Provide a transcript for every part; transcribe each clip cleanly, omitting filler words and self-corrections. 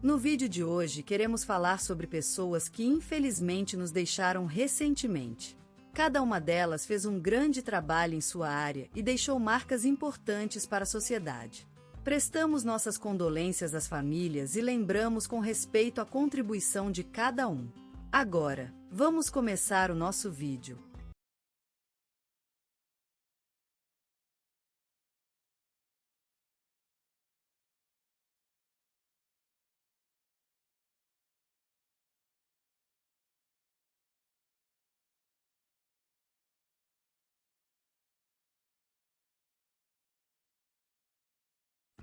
No vídeo de hoje queremos falar sobre pessoas que infelizmente nos deixaram recentemente. Cada uma delas fez um grande trabalho em sua área e deixou marcas importantes para a sociedade. Prestamos nossas condolências às famílias e lembramos com respeito a contribuição de cada um. Agora, vamos começar o nosso vídeo.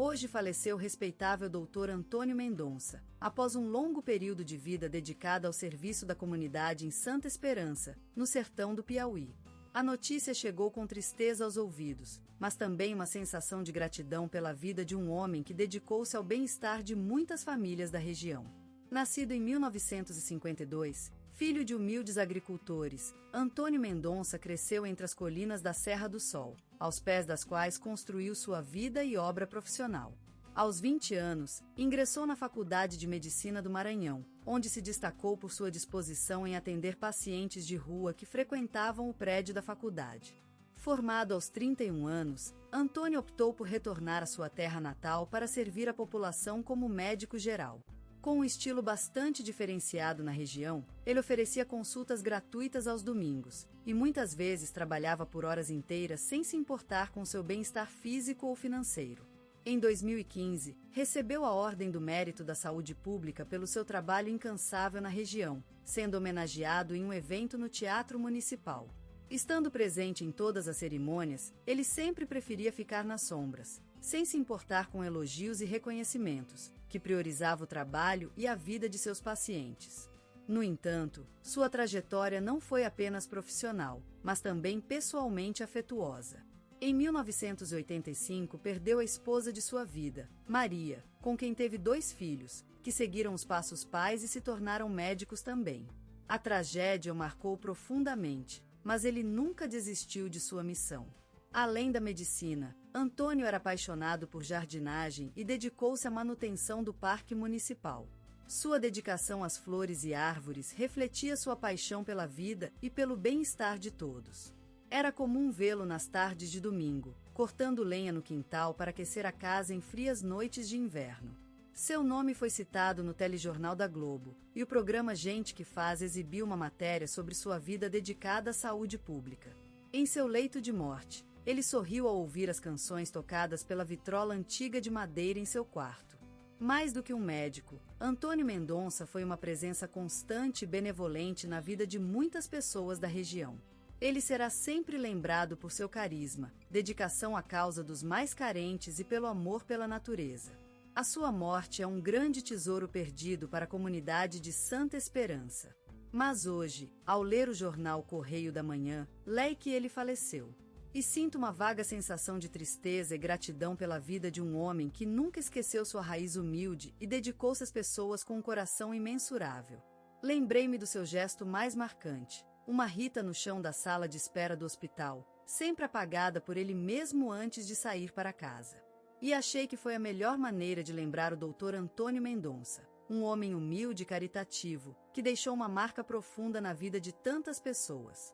Hoje faleceu o respeitável Dr. Antônio Mendonça, após um longo período de vida dedicado ao serviço da comunidade em Santa Esperança, no sertão do Piauí. A notícia chegou com tristeza aos ouvidos, mas também uma sensação de gratidão pela vida de um homem que dedicou-se ao bem-estar de muitas famílias da região. Nascido em 1952, filho de humildes agricultores, Antônio Mendonça cresceu entre as colinas da Serra do Sol, aos pés das quais construiu sua vida e obra profissional. Aos 20 anos, ingressou na Faculdade de Medicina do Maranhão, onde se destacou por sua disposição em atender pacientes de rua que frequentavam o prédio da faculdade. Formado aos 31 anos, Antônio optou por retornar à sua terra natal para servir a população como médico geral. Com um estilo bastante diferenciado na região, ele oferecia consultas gratuitas aos domingos, e muitas vezes trabalhava por horas inteiras sem se importar com seu bem-estar físico ou financeiro. Em 2015, recebeu a Ordem do Mérito da Saúde Pública pelo seu trabalho incansável na região, sendo homenageado em um evento no Teatro Municipal. Estando presente em todas as cerimônias, ele sempre preferia ficar nas sombras, sem se importar com elogios e reconhecimentos, que priorizava o trabalho e a vida de seus pacientes. No entanto, sua trajetória não foi apenas profissional, mas também pessoalmente afetuosa. Em 1985, perdeu a esposa de sua vida, Maria, com quem teve 2 filhos, que seguiram os passos pais e se tornaram médicos também. A tragédia o marcou profundamente, mas ele nunca desistiu de sua missão. Além da medicina, Antônio era apaixonado por jardinagem e dedicou-se à manutenção do parque municipal. Sua dedicação às flores e árvores refletia sua paixão pela vida e pelo bem-estar de todos. Era comum vê-lo nas tardes de domingo, cortando lenha no quintal para aquecer a casa em frias noites de inverno. Seu nome foi citado no telejornal da Globo, e o programa Gente que Faz exibiu uma matéria sobre sua vida dedicada à saúde pública. Em seu leito de morte, ele sorriu ao ouvir as canções tocadas pela vitrola antiga de madeira em seu quarto. Mais do que um médico, Antônio Mendonça foi uma presença constante e benevolente na vida de muitas pessoas da região. Ele será sempre lembrado por seu carisma, dedicação à causa dos mais carentes e pelo amor pela natureza. A sua morte é um grande tesouro perdido para a comunidade de Santa Esperança. Mas hoje, ao ler o jornal Correio da Manhã, leio que ele faleceu. E sinto uma vaga sensação de tristeza e gratidão pela vida de um homem que nunca esqueceu sua raiz humilde e dedicou-se às pessoas com um coração imensurável. Lembrei-me do seu gesto mais marcante, uma Rita no chão da sala de espera do hospital, sempre apagada por ele mesmo antes de sair para casa. E achei que foi a melhor maneira de lembrar o Dr. Antônio Mendonça, um homem humilde e caritativo, que deixou uma marca profunda na vida de tantas pessoas.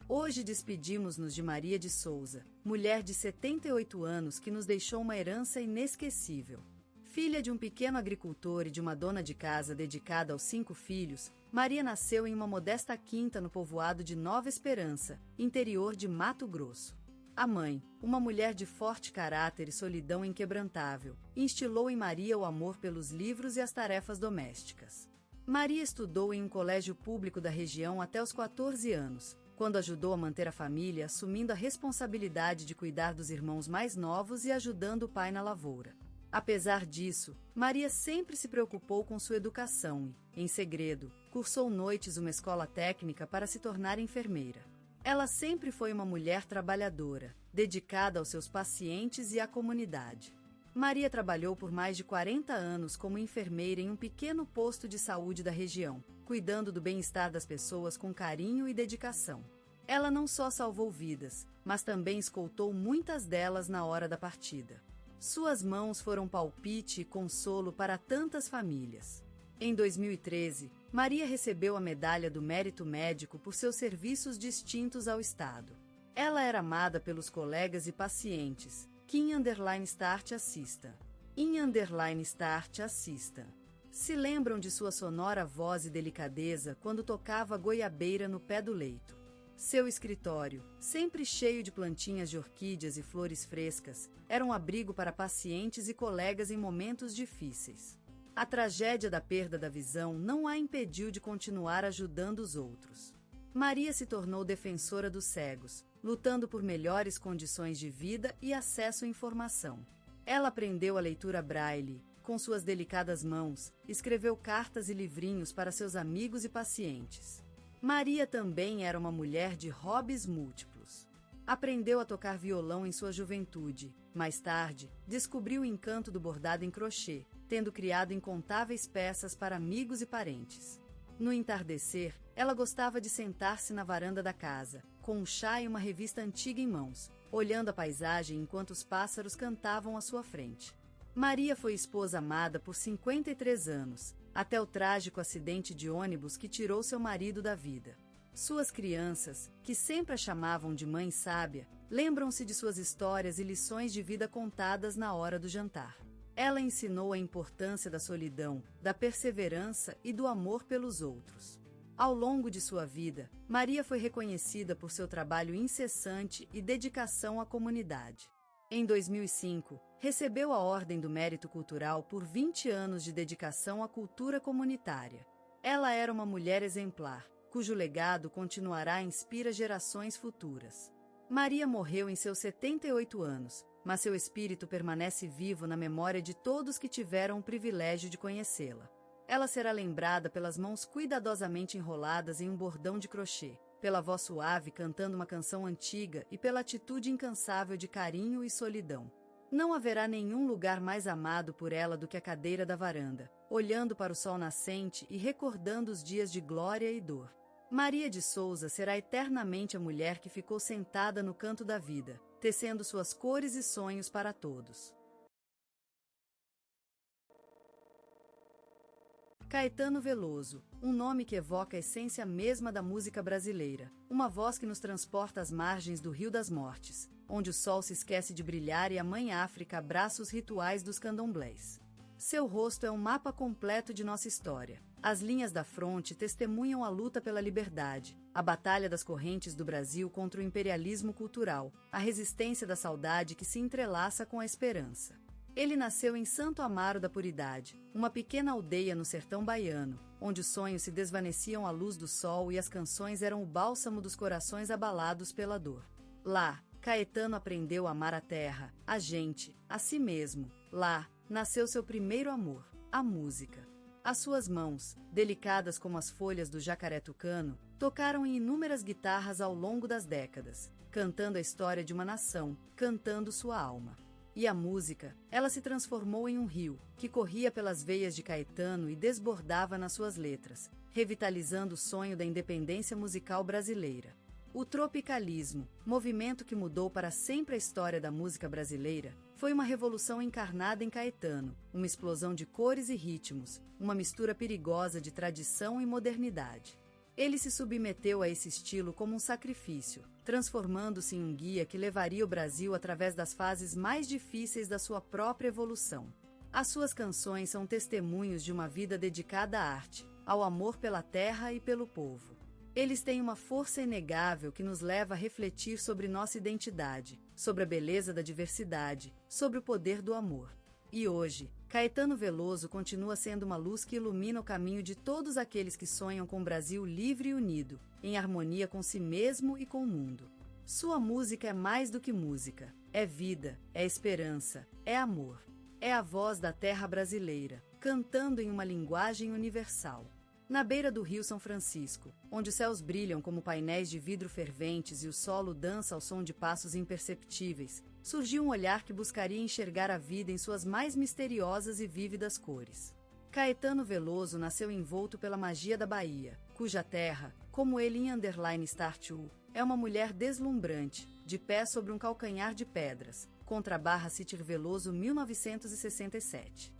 Hoje despedimos-nos de Maria de Souza, mulher de 78 anos que nos deixou uma herança inesquecível. Filha de um pequeno agricultor e de uma dona de casa dedicada aos 5 filhos, Maria nasceu em uma modesta quinta no povoado de Nova Esperança, interior de Mato Grosso. A mãe, uma mulher de forte caráter e solidão inquebrantável, instilou em Maria o amor pelos livros e as tarefas domésticas. Maria estudou em um colégio público da região até os 14 anos, quando ajudou a manter a família, assumindo a responsabilidade de cuidar dos irmãos mais novos e ajudando o pai na lavoura. Apesar disso, Maria sempre se preocupou com sua educação e, em segredo, cursou noites uma escola técnica para se tornar enfermeira. Ela sempre foi uma mulher trabalhadora, dedicada aos seus pacientes e à comunidade. Maria trabalhou por mais de 40 anos como enfermeira em um pequeno posto de saúde da região, cuidando do bem-estar das pessoas com carinho e dedicação. Ela não só salvou vidas, mas também escoltou muitas delas na hora da partida. Suas mãos foram palpite e consolo para tantas famílias. Em 2013, Maria recebeu a Medalha do Mérito Médico por seus serviços distintos ao Estado. Ela era amada pelos colegas e pacientes, que _start assista. _start assista. Se lembram de sua sonora voz e delicadeza quando tocava goiabeira no pé do leito. Seu escritório, sempre cheio de plantinhas de orquídeas e flores frescas, era um abrigo para pacientes e colegas em momentos difíceis. A tragédia da perda da visão não a impediu de continuar ajudando os outros. Maria se tornou defensora dos cegos, lutando por melhores condições de vida e acesso à informação. Ela aprendeu a leitura braille, com suas delicadas mãos, escreveu cartas e livrinhos para seus amigos e pacientes. Maria também era uma mulher de hobbies múltiplos. Aprendeu a tocar violão em sua juventude. Mais tarde, descobriu o encanto do bordado em crochê, tendo criado incontáveis peças para amigos e parentes. No entardecer, ela gostava de sentar-se na varanda da casa, com um chá e uma revista antiga em mãos, olhando a paisagem enquanto os pássaros cantavam à sua frente. Maria foi esposa amada por 53 anos, até o trágico acidente de ônibus que tirou seu marido da vida. Suas crianças, que sempre a chamavam de mãe sábia, lembram-se de suas histórias e lições de vida contadas na hora do jantar. Ela ensinou a importância da solidão, da perseverança e do amor pelos outros. Ao longo de sua vida, Maria foi reconhecida por seu trabalho incessante e dedicação à comunidade. Em 2005, recebeu a Ordem do Mérito Cultural por 20 anos de dedicação à cultura comunitária. Ela era uma mulher exemplar, cujo legado continuará a inspirar gerações futuras. Maria morreu em seus 78 anos, mas seu espírito permanece vivo na memória de todos que tiveram o privilégio de conhecê-la. Ela será lembrada pelas mãos cuidadosamente enroladas em um bordão de crochê, pela voz suave cantando uma canção antiga e pela atitude incansável de carinho e solidão. Não haverá nenhum lugar mais amado por ela do que a cadeira da varanda, olhando para o sol nascente e recordando os dias de glória e dor. Maria de Souza será eternamente a mulher que ficou sentada no canto da vida, tecendo suas cores e sonhos para todos. Caetano Veloso, um nome que evoca a essência mesma da música brasileira, uma voz que nos transporta às margens do Rio das Mortes, onde o sol se esquece de brilhar e a Mãe África abraça os rituais dos candomblés. Seu rosto é um mapa completo de nossa história. As linhas da fronte testemunham a luta pela liberdade, a batalha das correntes do Brasil contra o imperialismo cultural, a resistência da saudade que se entrelaça com a esperança. Ele nasceu em Santo Amaro da Puridade, uma pequena aldeia no sertão baiano, onde os sonhos se desvaneciam à luz do sol e as canções eram o bálsamo dos corações abalados pela dor. Lá, Caetano aprendeu a amar a terra, a gente, a si mesmo. Lá, nasceu seu primeiro amor, a música. As suas mãos, delicadas como as folhas do jacaré tucano, tocaram em inúmeras guitarras ao longo das décadas, cantando a história de uma nação, cantando sua alma. E a música, ela se transformou em um rio, que corria pelas veias de Caetano e desbordava nas suas letras, revitalizando o sonho da independência musical brasileira. O tropicalismo, movimento que mudou para sempre a história da música brasileira, foi uma revolução encarnada em Caetano, uma explosão de cores e ritmos, uma mistura perigosa de tradição e modernidade. Ele se submeteu a esse estilo como um sacrifício, transformando-se em um guia que levaria o Brasil através das fases mais difíceis da sua própria evolução. As suas canções são testemunhos de uma vida dedicada à arte, ao amor pela terra e pelo povo. Eles têm uma força inegável que nos leva a refletir sobre nossa identidade, sobre a beleza da diversidade, sobre o poder do amor. E hoje, Caetano Veloso continua sendo uma luz que ilumina o caminho de todos aqueles que sonham com um Brasil livre e unido, em harmonia com si mesmo e com o mundo. Sua música é mais do que música, é vida, é esperança, é amor. É a voz da terra brasileira, cantando em uma linguagem universal. Na beira do Rio São Francisco, onde os céus brilham como painéis de vidro ferventes e o solo dança ao som de passos imperceptíveis, surgiu um olhar que buscaria enxergar a vida em suas mais misteriosas e vívidas cores. Caetano Veloso nasceu envolto pela magia da Bahia, cuja terra, como ele _start é uma mulher deslumbrante, de pé sobre um calcanhar de pedras, Contrabarra Citir Veloso 1967.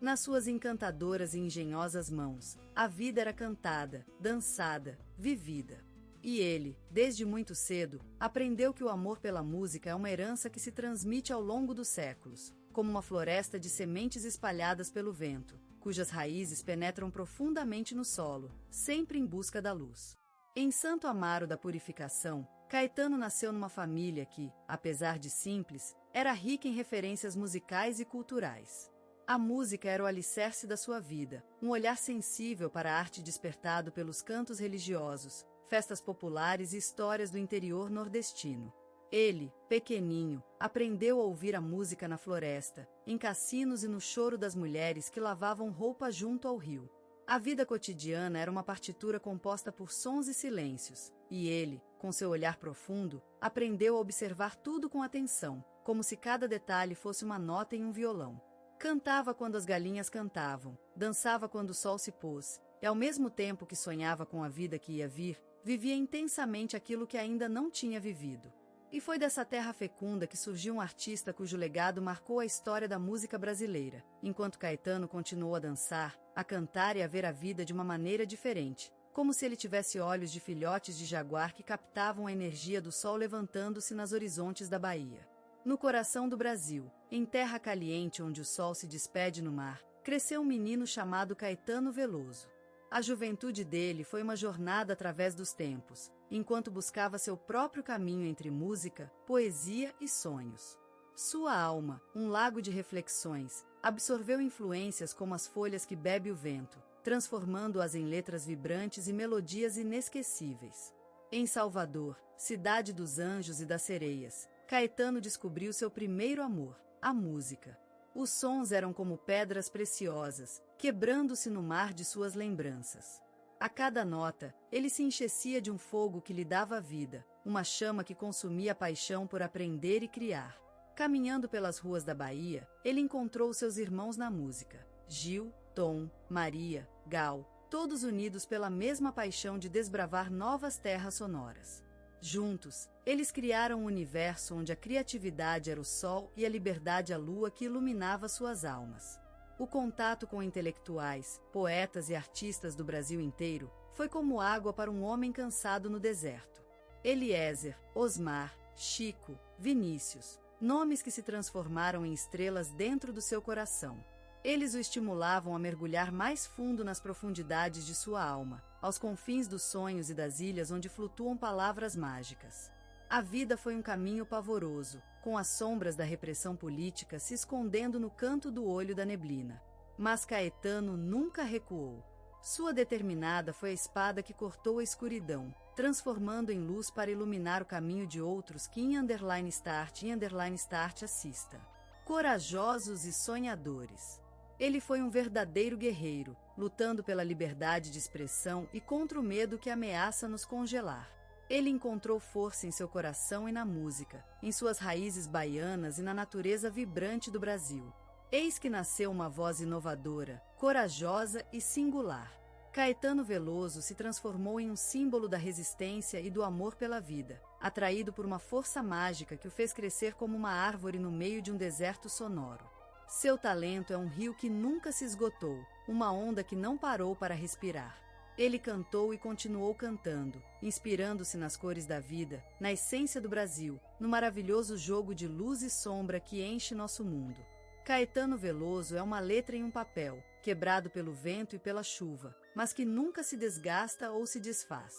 Nas suas encantadoras e engenhosas mãos, a vida era cantada, dançada, vivida. E ele, desde muito cedo, aprendeu que o amor pela música é uma herança que se transmite ao longo dos séculos, como uma floresta de sementes espalhadas pelo vento, cujas raízes penetram profundamente no solo, sempre em busca da luz. Em Santo Amaro da Purificação, Caetano nasceu numa família que, apesar de simples, era rica em referências musicais e culturais. A música era o alicerce da sua vida, um olhar sensível para a arte despertado pelos cantos religiosos, festas populares e histórias do interior nordestino. Ele, pequeninho, aprendeu a ouvir a música na floresta, em cassinos e no choro das mulheres que lavavam roupa junto ao rio. A vida cotidiana era uma partitura composta por sons e silêncios, e ele, com seu olhar profundo, aprendeu a observar tudo com atenção, como se cada detalhe fosse uma nota em um violão. Cantava quando as galinhas cantavam, dançava quando o sol se pôs, e ao mesmo tempo que sonhava com a vida que ia vir, vivia intensamente aquilo que ainda não tinha vivido. E foi dessa terra fecunda que surgiu um artista cujo legado marcou a história da música brasileira, enquanto Caetano continuou a dançar, a cantar e a ver a vida de uma maneira diferente, como se ele tivesse olhos de filhotes de jaguar que captavam a energia do sol levantando-se nas horizontes da Bahia. No coração do Brasil, em terra caliente onde o sol se despede no mar, cresceu um menino chamado Caetano Veloso. A juventude dele foi uma jornada através dos tempos, enquanto buscava seu próprio caminho entre música, poesia e sonhos. Sua alma, um lago de reflexões, absorveu influências como as folhas que bebe o vento, transformando-as em letras vibrantes e melodias inesquecíveis. Em Salvador, cidade dos anjos e das sereias, Caetano descobriu seu primeiro amor, a música. Os sons eram como pedras preciosas, quebrando-se no mar de suas lembranças. A cada nota, ele se enchecia de um fogo que lhe dava vida, uma chama que consumia a paixão por aprender e criar. Caminhando pelas ruas da Bahia, ele encontrou seus irmãos na música, Gil, Tom, Maria, Gal, todos unidos pela mesma paixão de desbravar novas terras sonoras. Juntos, eles criaram um universo onde a criatividade era o sol e a liberdade a lua que iluminava suas almas. O contato com intelectuais, poetas e artistas do Brasil inteiro foi como água para um homem cansado no deserto. Eliezer, Osmar, Chico, Vinícius, nomes que se transformaram em estrelas dentro do seu coração. Eles o estimulavam a mergulhar mais fundo nas profundidades de sua alma, aos confins dos sonhos e das ilhas onde flutuam palavras mágicas. A vida foi um caminho pavoroso, com as sombras da repressão política se escondendo no canto do olho da neblina. Mas Caetano nunca recuou. Sua determinada foi a espada que cortou a escuridão, transformando em luz para iluminar o caminho de outros que _start assista. Corajosos e sonhadores. Ele foi um verdadeiro guerreiro, lutando pela liberdade de expressão e contra o medo que ameaça nos congelar. Ele encontrou força em seu coração e na música, em suas raízes baianas e na natureza vibrante do Brasil. Eis que nasceu uma voz inovadora, corajosa e singular. Caetano Veloso se transformou em um símbolo da resistência e do amor pela vida, atraído por uma força mágica que o fez crescer como uma árvore no meio de um deserto sonoro. Seu talento é um rio que nunca se esgotou, uma onda que não parou para respirar. Ele cantou e continuou cantando, inspirando-se nas cores da vida, na essência do Brasil, no maravilhoso jogo de luz e sombra que enche nosso mundo. Caetano Veloso é uma letra em um papel, quebrado pelo vento e pela chuva, mas que nunca se desgasta ou se desfaz.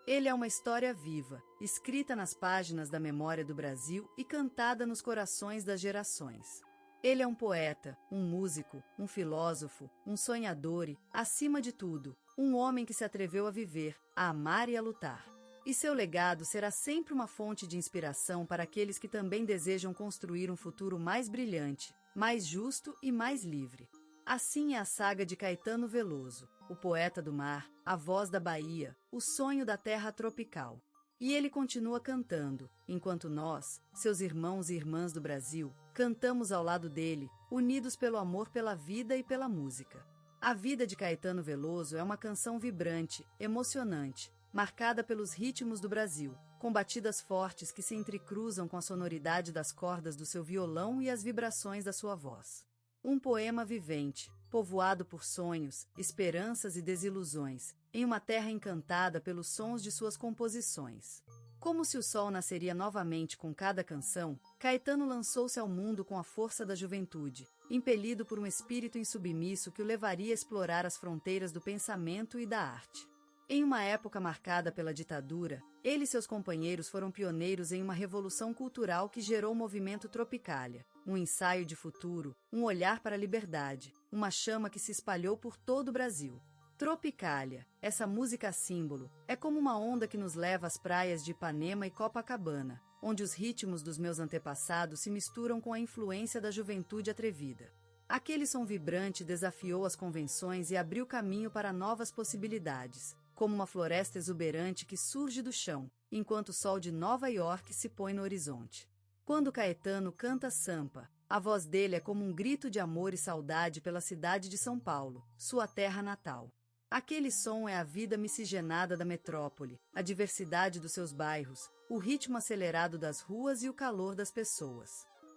Ele é uma história viva, escrita nas páginas da memória do Brasil e cantada nos corações das gerações. Ele é um poeta, um músico, um filósofo, um sonhador e, acima de tudo, um homem que se atreveu a viver, a amar e a lutar. E seu legado será sempre uma fonte de inspiração para aqueles que também desejam construir um futuro mais brilhante, mais justo e mais livre. Assim é a saga de Caetano Veloso, o poeta do mar, a voz da Bahia, o sonho da terra tropical. E ele continua cantando, enquanto nós, seus irmãos e irmãs do Brasil, cantamos ao lado dele, unidos pelo amor pela vida e pela música. A vida de Caetano Veloso é uma canção vibrante, emocionante, marcada pelos ritmos do Brasil, com batidas fortes que se entrecruzam com a sonoridade das cordas do seu violão e as vibrações da sua voz. Um poema vivente, povoado por sonhos, esperanças e desilusões, em uma terra encantada pelos sons de suas composições. Como se o sol nasceria novamente com cada canção, Caetano lançou-se ao mundo com a força da juventude, impelido por um espírito insubmisso que o levaria a explorar as fronteiras do pensamento e da arte. Em uma época marcada pela ditadura, ele e seus companheiros foram pioneiros em uma revolução cultural que gerou o movimento Tropicália, um ensaio de futuro, um olhar para a liberdade, uma chama que se espalhou por todo o Brasil. Tropicália, essa música símbolo, é como uma onda que nos leva às praias de Ipanema e Copacabana, onde os ritmos dos meus antepassados se misturam com a influência da juventude atrevida. Aquele som vibrante desafiou as convenções e abriu caminho para novas possibilidades, como uma floresta exuberante que surge do chão, enquanto o sol de Nova York se põe no horizonte. Quando Caetano canta Sampa, a voz dele é como um grito de amor e saudade pela cidade de São Paulo, sua terra natal. Aquele som é a vida miscigenada da metrópole, a diversidade dos seus bairros, o ritmo acelerado das ruas e o calor das pessoas.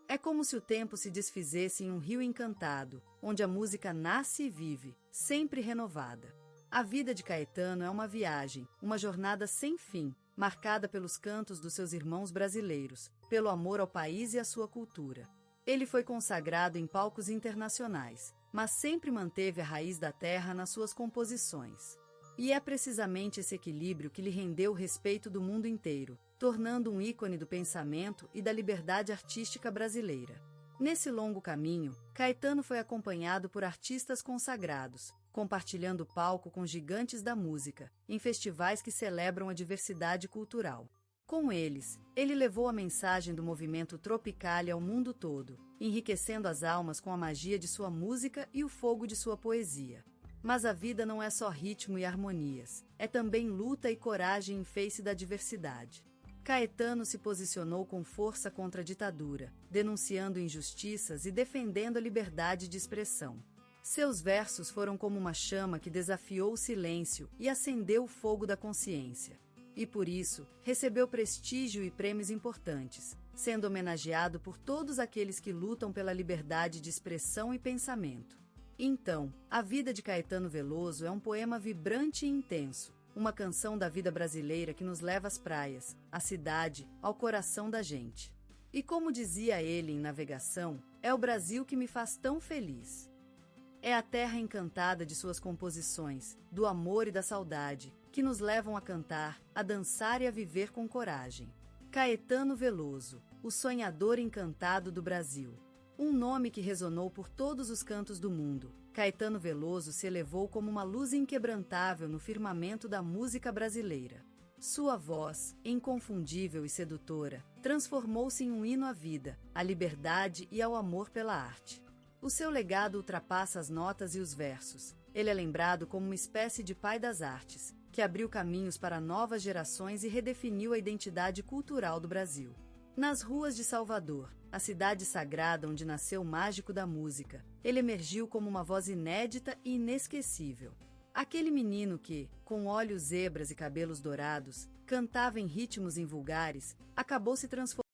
É como se o tempo se desfizesse em um rio encantado, onde a música nasce e vive, sempre renovada. A vida de Caetano é uma viagem, uma jornada sem fim, marcada pelos cantos dos seus irmãos brasileiros, pelo amor ao país e à sua cultura. Ele foi consagrado em palcos internacionais, mas sempre manteve a raiz da terra nas suas composições. E é precisamente esse equilíbrio que lhe rendeu o respeito do mundo inteiro, tornando um ícone do pensamento e da liberdade artística brasileira. Nesse longo caminho, Caetano foi acompanhado por artistas consagrados, compartilhando palco com gigantes da música, em festivais que celebram a diversidade cultural. Com eles, ele levou a mensagem do movimento Tropicália ao mundo todo, enriquecendo as almas com a magia de sua música e o fogo de sua poesia. Mas a vida não é só ritmo e harmonias, é também luta e coragem em face da diversidade. Caetano se posicionou com força contra a ditadura, denunciando injustiças e defendendo a liberdade de expressão. Seus versos foram como uma chama que desafiou o silêncio e acendeu o fogo da consciência. E por isso, recebeu prestígio e prêmios importantes, sendo homenageado por todos aqueles que lutam pela liberdade de expressão e pensamento. Então, a vida de Caetano Veloso é um poema vibrante e intenso, uma canção da vida brasileira que nos leva às praias, à cidade, ao coração da gente. E como dizia ele em Navegação, é o Brasil que me faz tão feliz. É a terra encantada de suas composições, do amor e da saudade, que nos levam a cantar, a dançar e a viver com coragem. Caetano Veloso, o sonhador encantado do Brasil. Um nome que ressonou por todos os cantos do mundo, Caetano Veloso se elevou como uma luz inquebrantável no firmamento da música brasileira. Sua voz, inconfundível e sedutora, transformou-se em um hino à vida, à liberdade e ao amor pela arte. O seu legado ultrapassa as notas e os versos. Ele é lembrado como uma espécie de pai das artes, que abriu caminhos para novas gerações e redefiniu a identidade cultural do Brasil. Nas ruas de Salvador, a cidade sagrada onde nasceu o mágico da música, ele emergiu como uma voz inédita e inesquecível. Aquele menino que, com olhos zebras e cabelos dourados, cantava em ritmos invulgares, acabou se transformando